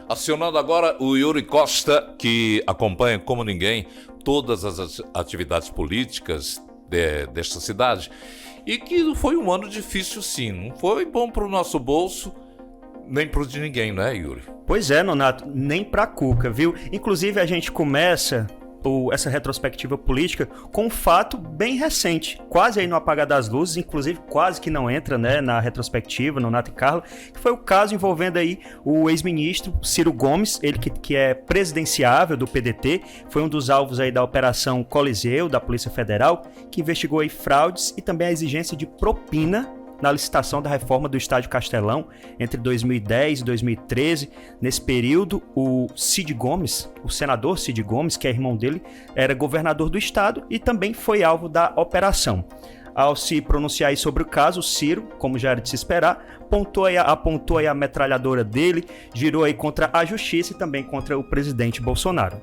Acionando agora o Yuri Costa, que acompanha como ninguém todas as atividades políticas desta cidade. E que foi um ano difícil, sim. Não foi bom para o nosso bolso, nem para o de ninguém, né, Yuri? Pois é, Nonato, nem pra Cuca, viu? Inclusive, a gente começa essa retrospectiva política com um fato bem recente, quase aí no apagar das luzes, inclusive quase que não entra, né, na retrospectiva, Nonato e Carla, que foi o caso envolvendo aí o ex-ministro Ciro Gomes, ele que é presidenciável do PDT, foi um dos alvos aí da Operação Coliseu, da Polícia Federal, que investigou aí fraudes e também a exigência de propina na licitação da reforma do Estádio Castelão entre 2010 e 2013. Nesse período, o Cid Gomes, o senador Cid Gomes, que é irmão dele, era governador do estado e também foi alvo da operação. Ao se pronunciar aí sobre o caso, o Ciro, como já era de se esperar, apontou aí a metralhadora dele, girou aí contra a justiça e também contra o presidente Bolsonaro.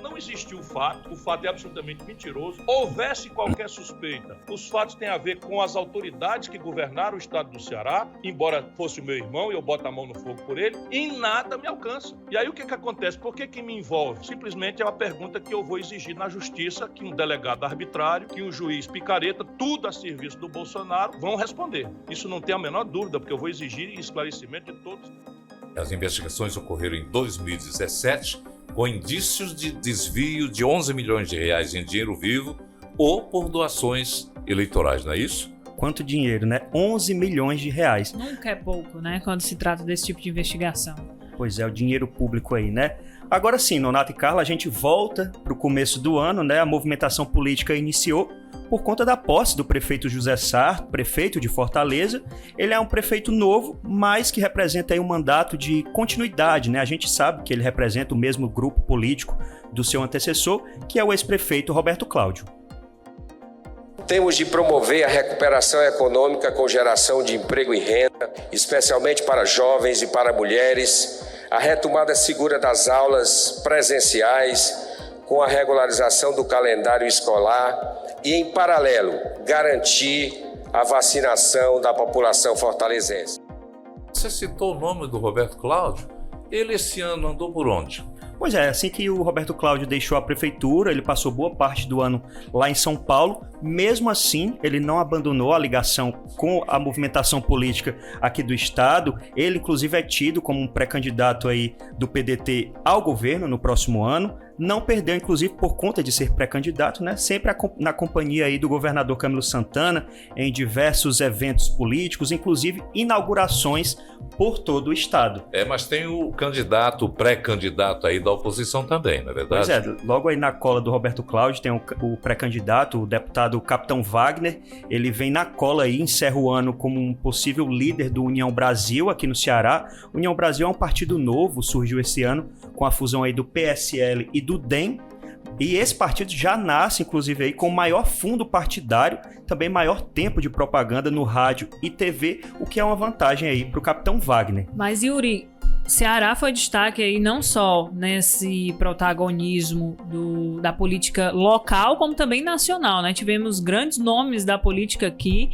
Não existiu o fato é absolutamente mentiroso. Houvesse qualquer suspeita, os fatos têm a ver com as autoridades que governaram o estado do Ceará, embora fosse o meu irmão e eu boto a mão no fogo por ele, e nada me alcança. E aí o que acontece? Por que me envolve? Simplesmente é uma pergunta que eu vou exigir na justiça, que um delegado arbitrário, que um juiz picareta, tudo a serviço do Bolsonaro, vão responder. Isso não tem a menor dúvida, porque eu vou exigir esclarecimento de todos. As investigações ocorreram em 2017, com indícios de desvio de 11 milhões de reais em dinheiro vivo ou por doações eleitorais, não é isso? Quanto dinheiro, né? 11 milhões de reais. Nunca é pouco, né? Quando se trata desse tipo de investigação. Pois é, o dinheiro público aí, né? Agora sim, Nonato e Carla, a gente volta para o começo do ano, né? A movimentação política iniciou por conta da posse do prefeito José Sarto, prefeito de Fortaleza. Ele é um prefeito novo, mas que representa aí um mandato de continuidade, né? A gente sabe que ele representa o mesmo grupo político do seu antecessor, que é o ex-prefeito Roberto Cláudio. Temos de promover a recuperação econômica com geração de emprego e renda, especialmente para jovens e para mulheres, a retomada segura das aulas presenciais, com a regularização do calendário escolar e, em paralelo, garantir a vacinação da população fortalezense. Você citou o nome do Roberto Cláudio? Ele esse ano andou por onde? Pois é, assim que o Roberto Cláudio deixou a prefeitura, ele passou boa parte do ano lá em São Paulo. Mesmo assim, ele não abandonou a ligação com a movimentação política aqui do estado. Ele, inclusive, é tido como um pré-candidato aí do PDT ao governo no próximo ano. Não perdeu, inclusive, por conta de ser pré-candidato, né? Sempre na companhia aí do governador Camilo Santana, em diversos eventos políticos, inclusive inaugurações por todo o estado. Mas tem o candidato, o pré-candidato aí da oposição também, não é verdade? Pois é, logo aí na cola do Roberto Cláudio tem o pré-candidato, o deputado Capitão Wagner. Ele vem na cola aí, encerra o ano como um possível líder do União Brasil aqui no Ceará. União Brasil é um partido novo, surgiu esse ano com a fusão aí do PSL e do DEM, e esse partido já nasce, inclusive, aí com maior fundo partidário, também maior tempo de propaganda no rádio e TV, o que é uma vantagem aí para o Capitão Wagner. Mas, Yuri, Ceará foi destaque aí não só nesse protagonismo da política local, como também nacional, né? Tivemos grandes nomes da política aqui,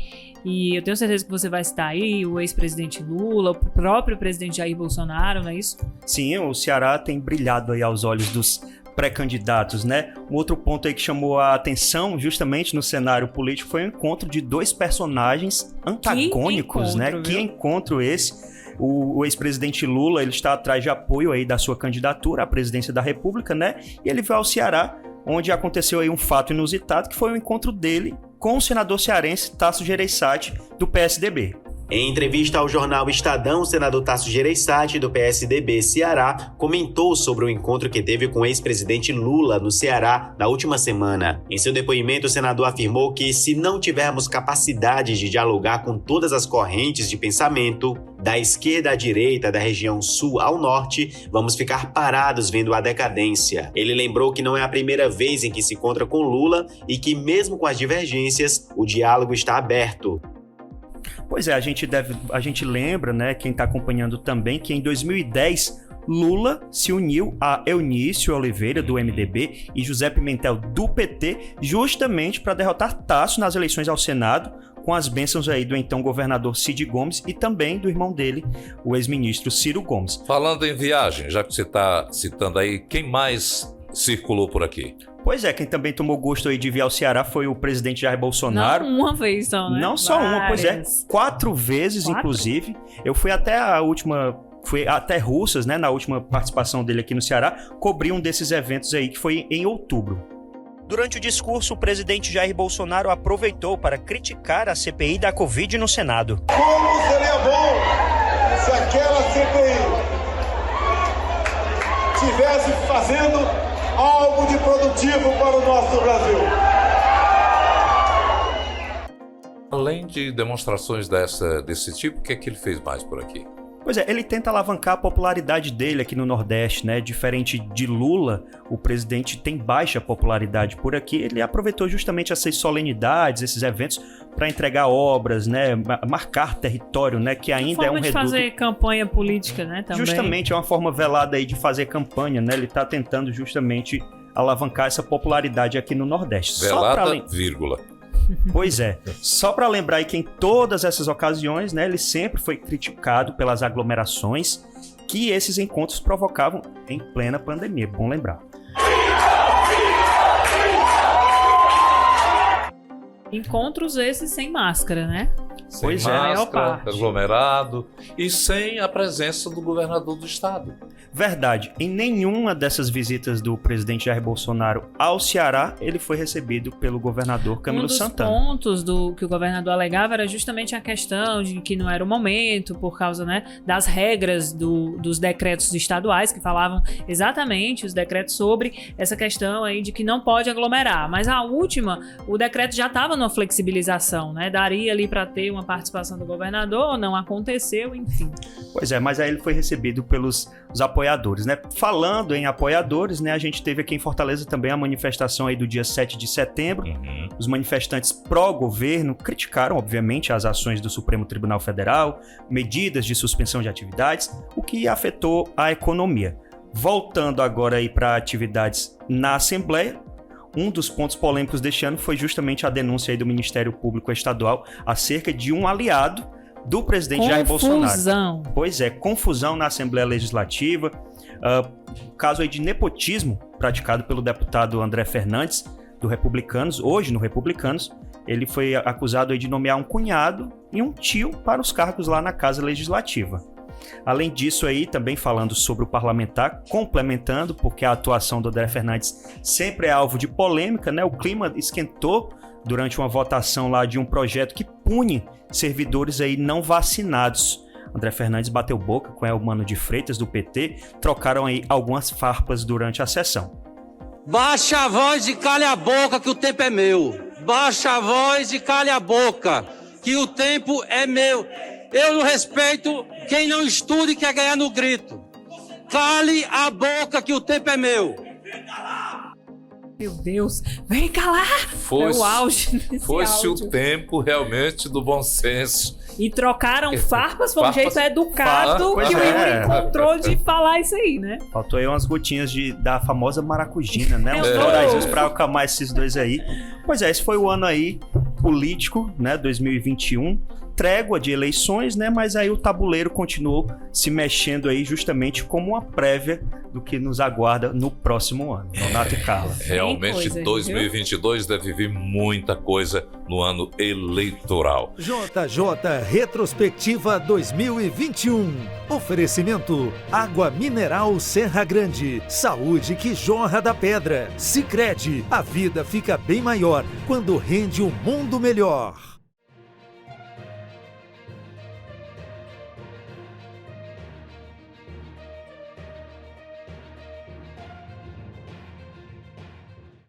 e eu tenho certeza que você vai citar aí o ex-presidente Lula, o próprio presidente Jair Bolsonaro, não é isso? Sim, o Ceará tem brilhado aí aos olhos dos pré-candidatos, né? Um outro ponto aí que chamou a atenção justamente no cenário político foi o encontro de dois personagens antagônicos, né? Que encontro esse! O ex-presidente Lula, ele está atrás de apoio aí da sua candidatura à presidência da República, né? E ele veio ao Ceará, onde aconteceu aí um fato inusitado, que foi o encontro dele com o senador cearense Tasso Gereissati, do PSDB. Em entrevista ao jornal Estadão, o senador Tasso Gereissati, do PSDB Ceará, comentou sobre o encontro que teve com o ex-presidente Lula no Ceará na última semana. Em seu depoimento, o senador afirmou que, se não tivermos capacidade de dialogar com todas as correntes de pensamento, da esquerda à direita, da região sul ao norte, vamos ficar parados vendo a decadência. Ele lembrou que não é a primeira vez em que se encontra com Lula e que, mesmo com as divergências, o diálogo está aberto. Pois é, a gente lembra, né, quem está acompanhando também, que em 2010 Lula se uniu a Eunício Oliveira, do MDB, e José Pimentel, do PT, justamente para derrotar Tasso nas eleições ao Senado, com as bênçãos aí do então governador Cid Gomes e também do irmão dele, o ex-ministro Ciro Gomes. Falando em viagem, já que você está citando aí, quem mais circulou por aqui? Pois é, quem também tomou gosto aí de vir ao Ceará foi o presidente Jair Bolsonaro. Não uma vez só, né? Não só uma, pois é. Várias. 4 vezes, inclusive. Eu fui até a última... Fui até Russas, né, na última participação dele aqui no Ceará, cobri um desses eventos aí que foi em outubro. Durante o discurso, o presidente Jair Bolsonaro aproveitou para criticar a CPI da Covid no Senado. Como seria bom se aquela CPI estivesse fazendo algo de produtivo para o nosso Brasil. Além de demonstrações desse tipo, o que é que ele fez mais por aqui? Pois é, ele tenta alavancar a popularidade dele aqui no Nordeste, né? Diferente de Lula, o presidente tem baixa popularidade por aqui. Ele aproveitou justamente essas solenidades, esses eventos, para entregar obras, né? Marcar território, né? Que ainda é um reduto. reduto. Fazer campanha política, né? Também. Justamente, é uma forma velada aí de fazer campanha, né? Ele está tentando justamente alavancar essa popularidade aqui no Nordeste. Velada, vírgula. Pois é, só para lembrar aí que em todas essas ocasiões, né, ele sempre foi criticado pelas aglomerações que esses encontros provocavam em plena pandemia, bom lembrar. Encontros esses sem máscara, né? Sem máscara, aglomerado e sem a presença do governador do estado. Verdade, em nenhuma dessas visitas do presidente Jair Bolsonaro ao Ceará, ele foi recebido pelo governador Camilo Santana. Um dos pontos que o governador alegava era justamente a questão de que não era o momento, por causa, né, das regras dos decretos estaduais, que falavam exatamente os decretos sobre essa questão aí de que não pode aglomerar. Mas a última, o decreto já estava numa flexibilização, né? Daria ali para ter uma participação do governador, não aconteceu, enfim. Pois é, mas aí ele foi recebido pelos apoiadores, né? Falando em apoiadores, né, a gente teve aqui em Fortaleza também a manifestação aí do dia 7 de setembro. Os manifestantes pró-governo criticaram, obviamente, as ações do Supremo Tribunal Federal, medidas de suspensão de atividades, o que afetou a economia. Voltando agora aí para atividades na Assembleia, um dos pontos polêmicos deste ano foi justamente a denúncia aí do Ministério Público Estadual acerca de um aliado do presidente Jair Bolsonaro. Pois é, confusão na Assembleia Legislativa, caso aí de nepotismo praticado pelo deputado André Fernandes, do Republicanos, hoje no Republicanos. Ele foi acusado aí de nomear um cunhado e um tio para os cargos lá na Casa Legislativa. Além disso aí, também falando sobre o parlamentar, complementando, porque a atuação do André Fernandes sempre é alvo de polêmica, né? O clima esquentou durante uma votação lá de um projeto que pune servidores aí não vacinados. André Fernandes bateu boca com Elmano de Freitas, do PT, trocaram aí algumas farpas durante a sessão. Baixa a voz e cale a boca que o tempo é meu. Baixa a voz e cale a boca que o tempo é meu. Eu não respeito quem não estuda e quer ganhar no grito. Cale a boca que o tempo é meu. Meu Deus, vem calar! É o auge desse Fosse áudio. o tempo realmente do bom senso. E trocaram farpas, foi um jeito educado que o Yuri encontrou de falar isso aí, né? Faltou aí umas gotinhas da famosa maracujina, né? Uns corações pra acalmar esses dois aí. Pois é, esse foi o ano aí político, né? 2021. Trégua de eleições, né? Mas aí o tabuleiro continuou se mexendo aí justamente como uma prévia do que nos aguarda no próximo ano. Donato e Carla. Realmente 2022 deve vir muita coisa no ano eleitoral. JJ Retrospectiva 2021. Oferecimento: água mineral Serra Grande. Saúde que jorra da pedra. Sicredi. A vida fica bem maior quando rende um mundo melhor.